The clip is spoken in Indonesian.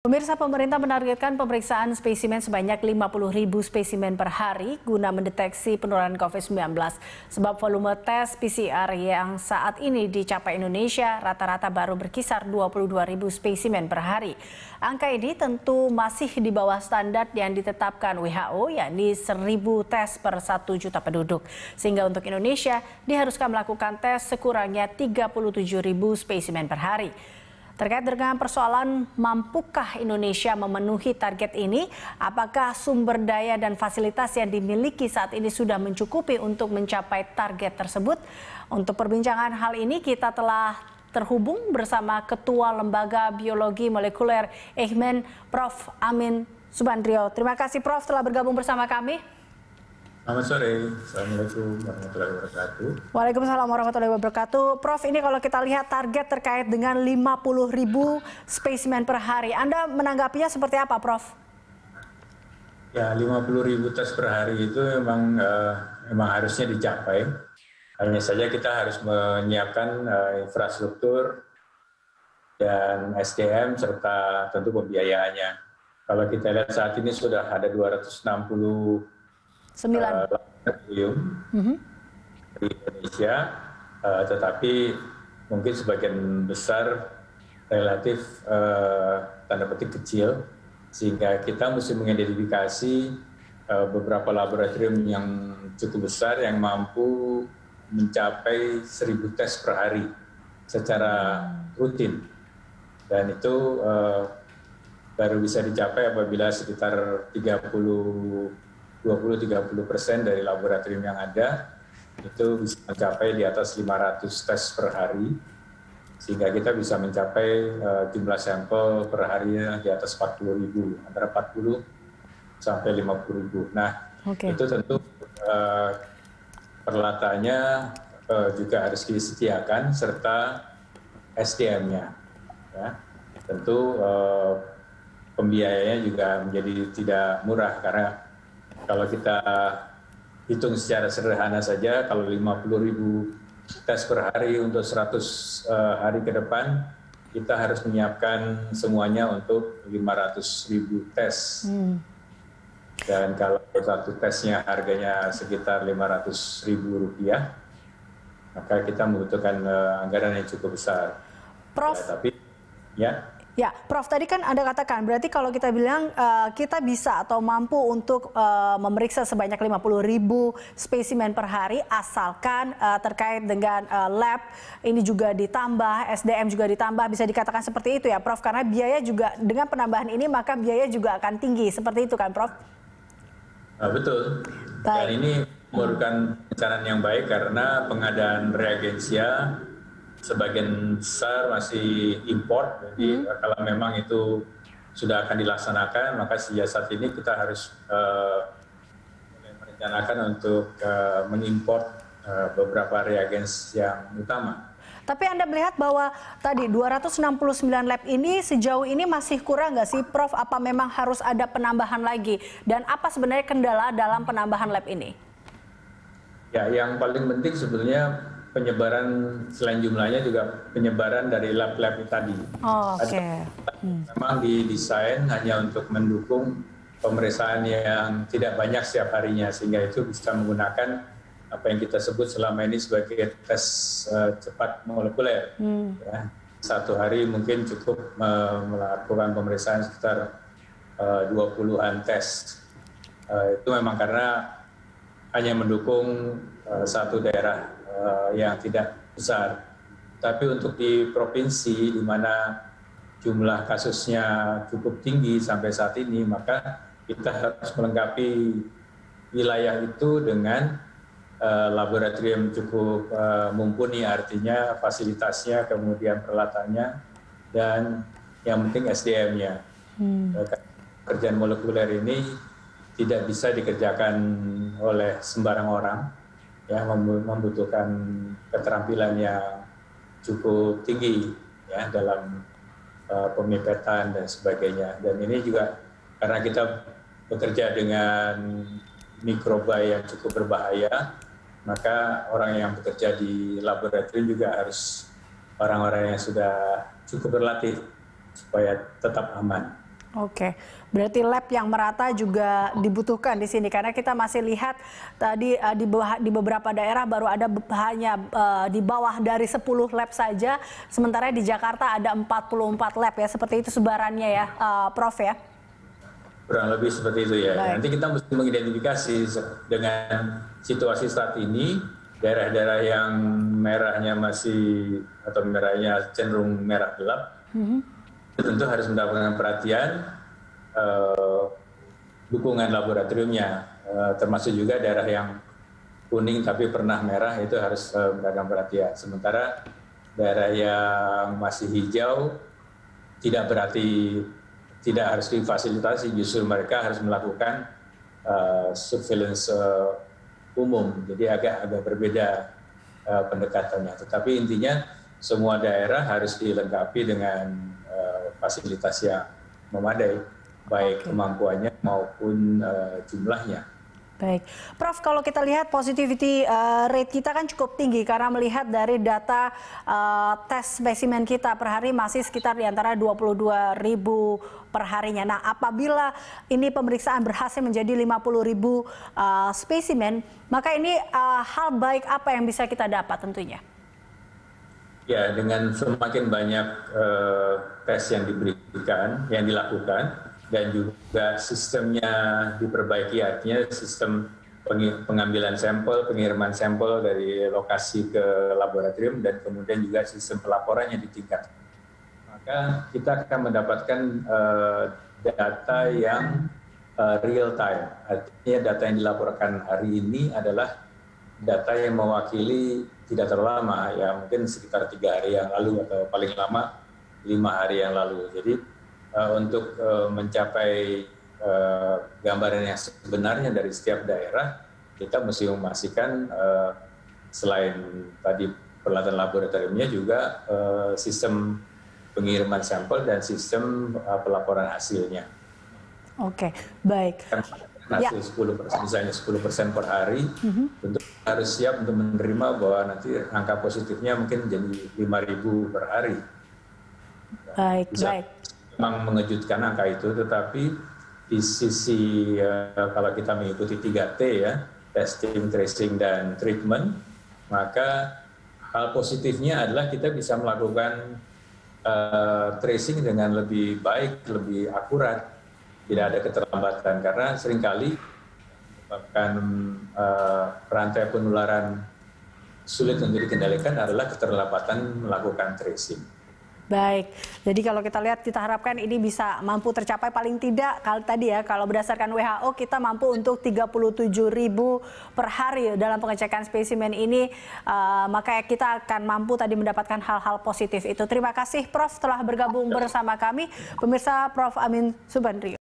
Pemirsa, pemerintah menargetkan pemeriksaan spesimen sebanyak 50.000 spesimen per hari guna mendeteksi penularan COVID-19. Sebab volume tes PCR yang saat ini dicapai Indonesia rata-rata baru berkisar 22.000 spesimen per hari. Angka ini tentu masih di bawah standar yang ditetapkan WHO, yakni 1.000 tes per 1 juta penduduk. Sehingga untuk Indonesia diharuskan melakukan tes sekurangnya 37.000 spesimen per hari. Terkait dengan persoalan mampukah Indonesia memenuhi target ini, apakah sumber daya dan fasilitas yang dimiliki saat ini sudah mencukupi untuk mencapai target tersebut? Untuk perbincangan hal ini kita telah terhubung bersama Ketua Lembaga Biologi Molekuler Eijkman, Prof. Amin Subandrio. Terima kasih Prof telah bergabung bersama kami. Selamat sore, Assalamualaikum warahmatullahi wabarakatuh. Waalaikumsalam warahmatullahi wabarakatuh. Prof, ini kalau kita lihat target terkait dengan 50.000 spesimen per hari, Anda menanggapinya seperti apa, Prof? Ya, 50.000 tes per hari itu memang harusnya dicapai. Hanya saja kita harus menyiapkan infrastruktur dan SDM serta tentu pembiayaannya. Kalau kita lihat saat ini sudah ada 269 laboratorium di Indonesia, tetapi mungkin sebagian besar relatif tanda petik kecil, sehingga kita mesti mengidentifikasi beberapa laboratorium yang cukup besar yang mampu mencapai 1.000 tes per hari secara rutin, dan itu baru bisa dicapai apabila sekitar 20-30% dari laboratorium yang ada itu bisa mencapai di atas 500 tes per hari, sehingga kita bisa mencapai jumlah sampel per harinya di atas 40.000, antara 40 sampai 50.000. Nah, itu tentu peralatannya juga harus disediakan serta SDM-nya. Ya. Tentu pembiayaannya juga menjadi tidak murah, karena kalau kita hitung secara sederhana saja, kalau 50.000 tes per hari untuk 100 hari ke depan, kita harus menyiapkan semuanya untuk 500.000 tes. Dan kalau satu tesnya harganya sekitar Rp500.000, maka kita membutuhkan anggaran yang cukup besar. Prof. Ya, Prof, tadi kan Anda katakan, berarti kalau kita bilang kita bisa atau mampu untuk memeriksa sebanyak 50.000 spesimen per hari, asalkan terkait dengan lab ini juga ditambah, SDM juga ditambah, bisa dikatakan seperti itu ya, Prof? Karena biaya juga, dengan penambahan ini maka biaya juga akan tinggi, seperti itu kan, Prof? Betul. Dan ini merupakan perencanaan yang baik karena pengadaan reagensia sebagian besar masih import, jadi kalau memang itu sudah akan dilaksanakan, maka sejak saat ini kita harus merencanakan untuk mengimport beberapa reagens yang utama. Tapi Anda melihat bahwa tadi 269 lab ini sejauh ini masih kurang nggak sih, Prof? Apa memang harus ada penambahan lagi? Dan apa sebenarnya kendala dalam penambahan lab ini? Ya, yang paling penting sebenarnya penyebaran, selain jumlahnya juga penyebaran dari lab-lab tadi. Memang didesain hanya untuk mendukung pemeriksaan yang tidak banyak setiap harinya, sehingga itu bisa menggunakan apa yang kita sebut selama ini sebagai tes cepat molekuler. Ya, satu hari mungkin cukup melakukan pemeriksaan sekitar 20-an tes. Itu memang karena hanya mendukung satu daerah yang tidak besar. Tapi untuk di provinsi di mana jumlah kasusnya cukup tinggi sampai saat ini, maka kita harus melengkapi wilayah itu dengan laboratorium cukup mumpuni, artinya fasilitasnya, kemudian peralatannya, dan yang penting SDM-nya. Pekerjaan molekuler ini tidak bisa dikerjakan oleh sembarang orang, ya, membutuhkan keterampilan yang cukup tinggi ya dalam pemipetan dan sebagainya. Dan ini juga karena kita bekerja dengan mikroba yang cukup berbahaya, maka orang yang bekerja di laboratorium juga harus orang-orang yang sudah cukup berlatih supaya tetap aman. Oke, berarti lab yang merata juga dibutuhkan di sini karena kita masih lihat tadi di beberapa daerah baru ada hanya di bawah dari 10 lab saja, sementara di Jakarta ada 44 lab ya, seperti itu sebarannya ya, Prof ya? Kurang lebih seperti itu ya. Baik. Nanti kita mesti mengidentifikasi dengan situasi saat ini, daerah-daerah yang merahnya masih atau merahnya cenderung merah gelap, tentu harus mendapatkan perhatian dukungan laboratoriumnya, termasuk juga daerah yang kuning tapi pernah merah itu harus mendapatkan perhatian. Sementara daerah yang masih hijau tidak berarti tidak harus difasilitasi, justru mereka harus melakukan surveillance umum, jadi agak berbeda pendekatannya. Tetapi intinya semua daerah harus dilengkapi dengan fasilitas yang memadai, baik kemampuannya maupun jumlahnya. Baik, Prof, kalau kita lihat positivity rate kita kan cukup tinggi karena melihat dari data tes spesimen kita per hari masih sekitar di antara 22.000 per harinya. Nah, apabila ini pemeriksaan berhasil menjadi 50.000 spesimen, maka ini hal baik apa yang bisa kita dapat tentunya? Ya, dengan semakin banyak tes yang diberikan, yang dilakukan, dan juga sistemnya diperbaiki, artinya sistem pengambilan sampel, pengiriman sampel dari lokasi ke laboratorium, dan kemudian juga sistem pelaporannya ditingkatkan. Maka kita akan mendapatkan data yang real time, artinya data yang dilaporkan hari ini adalah data yang mewakili tidak terlalu lama, ya mungkin sekitar 3 hari yang lalu atau paling lama 5 hari yang lalu. Jadi untuk mencapai gambaran yang sebenarnya dari setiap daerah, kita mesti memastikan selain tadi peralatan laboratoriumnya juga sistem pengiriman sampel dan sistem pelaporan hasilnya. Oke, baik. Hasil 10%, misalnya 10% per hari, tentu harus siap untuk menerima bahwa nanti angka positifnya mungkin menjadi 5.000 per hari. Baik, bisa baik. memang mengejutkan angka itu, tetapi di sisi kalau kita mengikuti 3T ya, testing, tracing, dan treatment, maka hal positifnya adalah kita bisa melakukan tracing dengan lebih baik, lebih akurat. Tidak ada keterlambatan, karena seringkali menyebabkan rantai penularan sulit untuk dikendalikan adalah keterlambatan melakukan tracing. Baik, jadi kalau kita lihat, kita harapkan ini bisa mampu tercapai paling tidak kalau tadi ya, kalau berdasarkan WHO kita mampu untuk 37.000 per hari dalam pengecekan spesimen ini, maka kita akan mampu tadi mendapatkan hal-hal positif itu. Terima kasih Prof telah bergabung bersama kami. Pemirsa, Prof Amin Subandrio.